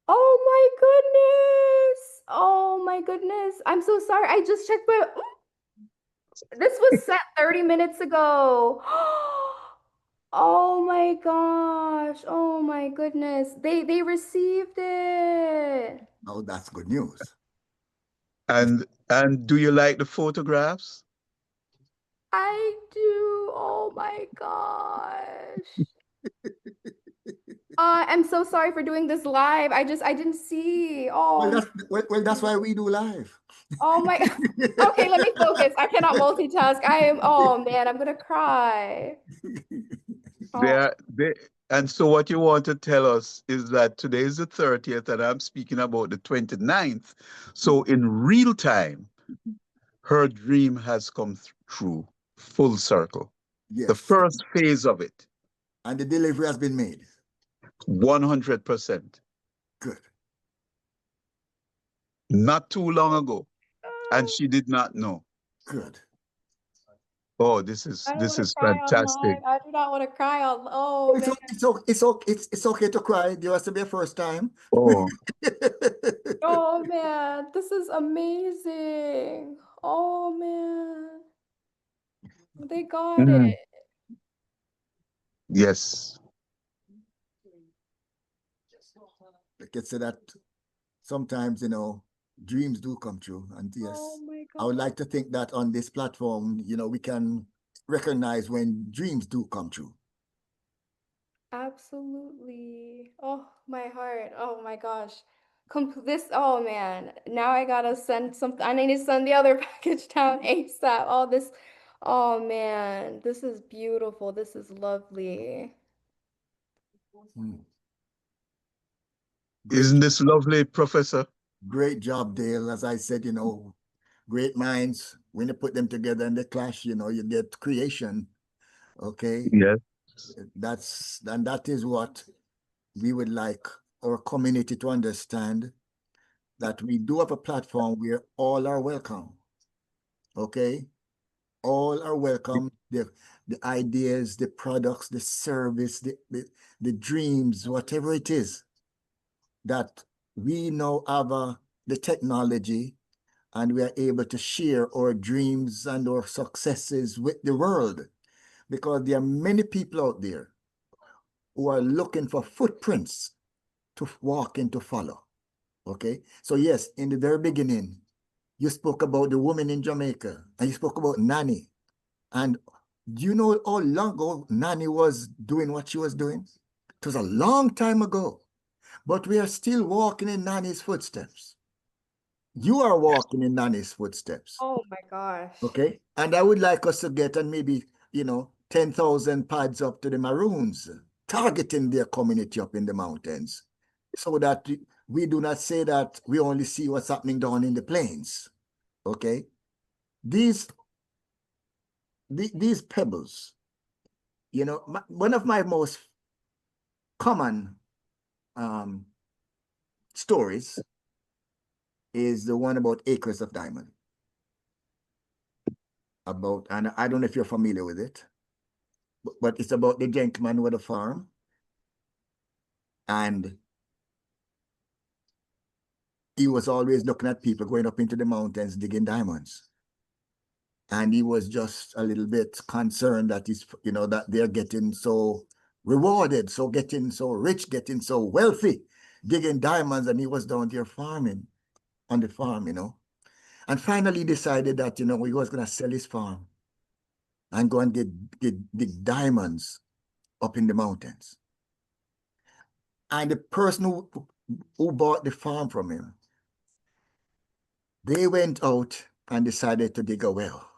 my goodness. Oh my goodness. I'm so sorry. I just checked this was set 30 minutes ago. Oh my gosh. Oh my goodness. They received it. Oh, that's good news. And do you like the photographs? I do. Oh my gosh. I'm so sorry for doing this live. I didn't see. Oh. Well, that's why we do live. Oh my. Okay, let me focus. I cannot multitask. Oh man, I'm gonna cry. Oh. And so what you want to tell us is that today is the 30th and I'm speaking about the 29th. So in real time, her dream has come true, full circle. Yes. The first phase of it. And the delivery has been made. 100%. Good. Not too long ago. And she did not know. Good. Oh, this is I don't want to cry fantastic. online. I do not want to cry on. Oh man. It's okay to cry. There has to be a first time. Oh, Oh man, this is amazing. Oh man. They got mm, it. yes. I can say that sometimes, dreams do come true. And yes, Oh my I would God. like to think that on this platform, we can recognize when dreams do come true. Absolutely. Oh, my heart. Oh my gosh. Oh man. Now I gotta send something. I need to send the other package down ASAP. Oh man. This is beautiful. This is lovely. Hmm. Isn't this lovely, Professor? Great job, Dale. As I said, great minds, when you put them together and they clash, you get creation. Okay. Yes. That is what we would like our community to understand, that we do have a platform where all are welcome. Okay. All are welcome. The ideas, the products, the service, the dreams, whatever it is, that we now have the technology, and we are able to share our dreams and our successes with the world, because there are many people out there who are looking for footprints to walk and to follow. Okay. So yes, in the very beginning, you spoke about the woman in Jamaica, and you spoke about Nanny. And do you know how long ago Nanny was doing what she was doing? It was a long time ago, but we are still walking in Nanny's footsteps. You are walking in Nanny's footsteps. Oh my gosh. Okay. And I would like us to get, and maybe, 10,000 pads up to the Maroons, targeting their community up in the mountains, so that we do not say that we only see what's happening down in the plains. Okay. These pebbles, one of my most common stories is the one about acres of diamond. And I don't know if you're familiar with it, but it's about the gentleman with a farm, and he was always looking at people going up into the mountains digging diamonds. And he was just a little bit concerned that that they're getting so rewarded, so getting so rich, getting so wealthy, digging diamonds, and he was down there farming on the farm, And finally decided that, he was going to sell his farm and go and dig diamonds up in the mountains. And the person who bought the farm from him, they went out and decided to dig a well.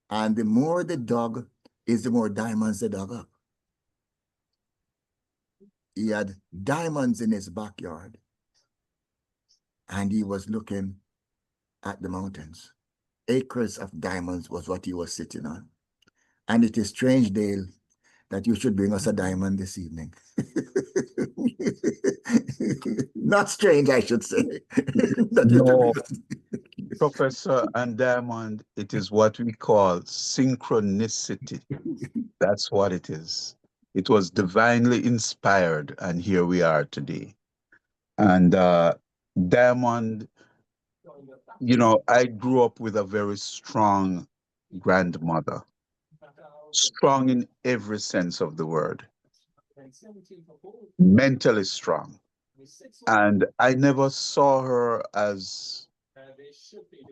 And the more they dug, is the more diamonds they dug up. He had diamonds in his backyard, and he was looking at the mountains. Acres of diamonds was what he was sitting on. And it is strange, Dale, that you should bring us a diamond this evening. Not strange, I should say. No, Professor and Diamond, it is what we call synchronicity. That's what it is. It was divinely inspired, and here we are today. And Diamond, I grew up with a very strong grandmother, strong in every sense of the word, mentally strong. And I never saw her as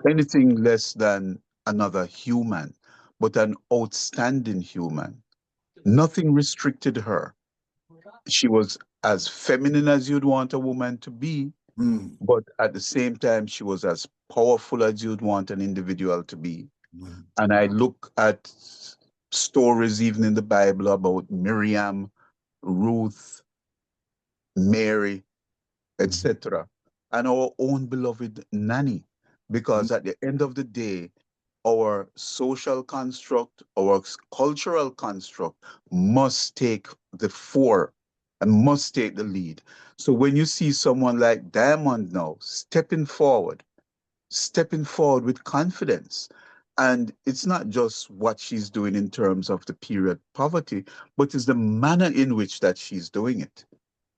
anything less than another human, but an outstanding human. Nothing restricted her. She was as feminine as you'd want a woman to be, but at the same time, she was as powerful as you'd want an individual to be. And I look at stories even in the Bible about Miriam, Ruth, Mary, etc., and our own beloved Nanny, because at the end of the day, our social construct, our cultural construct must take the fore and must take the lead. So when you see someone like Diamond now stepping forward with confidence, and it's not just what she's doing in terms of the period poverty, but it's the manner in which that she's doing it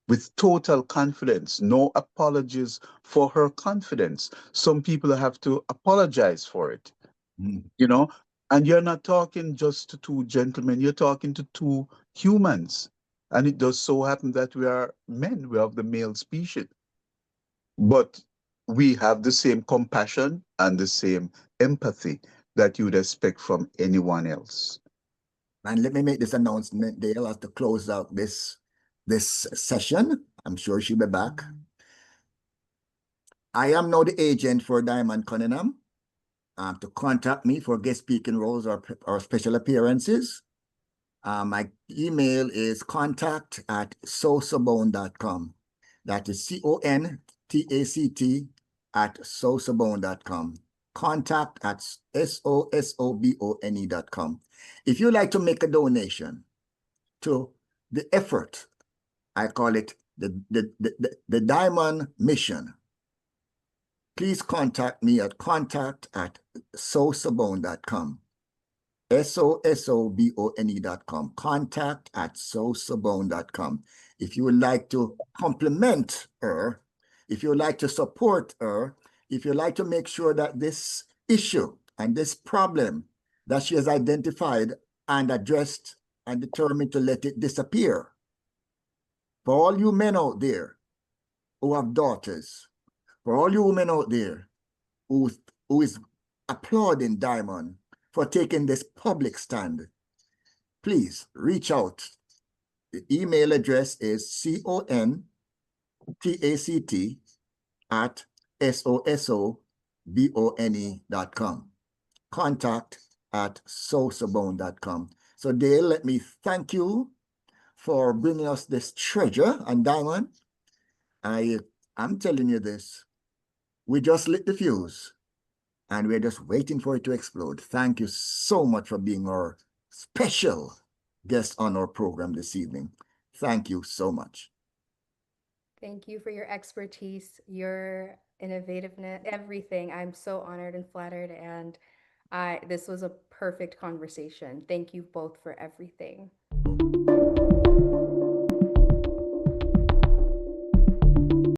with total confidence, no apologies for her confidence. Some people have to apologize for it, Mm. you know, and you're not talking just to two gentlemen, you're talking to two humans. And it does so happen that we are men, we have the male species, but we have the same compassion and the same empathy that you would expect from anyone else. And let me make this announcement, Dale, as to close out this session. I'm sure she'll be back. I am now the agent for Diamond Cunningham. To contact me for guest speaking roles or special appearances. My email is contact@sosobone.com. That is contact@sosobone.com. Contact@sosobone.com. If you'd like to make a donation to the effort, I call it the Diamond Mission, please contact me at contact@sosobone.com. SOSOBONE.com. Contact@sosobone.com. If you would like to compliment her, if you would like to support her, if you'd like to make sure that this issue and this problem that she has identified and addressed and determined to let it disappear, for all you men out there who have daughters, for all you women out there who is applauding Diamond for taking this public stand, please reach out. The email address is contact@sosobone.com. Contact@sosobone.com. So Dale, let me thank you for bringing us this treasure on Diamond. I'm telling you this, we just lit the fuse and we're just waiting for it to explode. Thank you so much for being our special guest on our program this evening. Thank you so much. Thank you for your expertise, your innovativeness, everything. I'm so honored and flattered, and this was a perfect conversation. Thank you both for everything.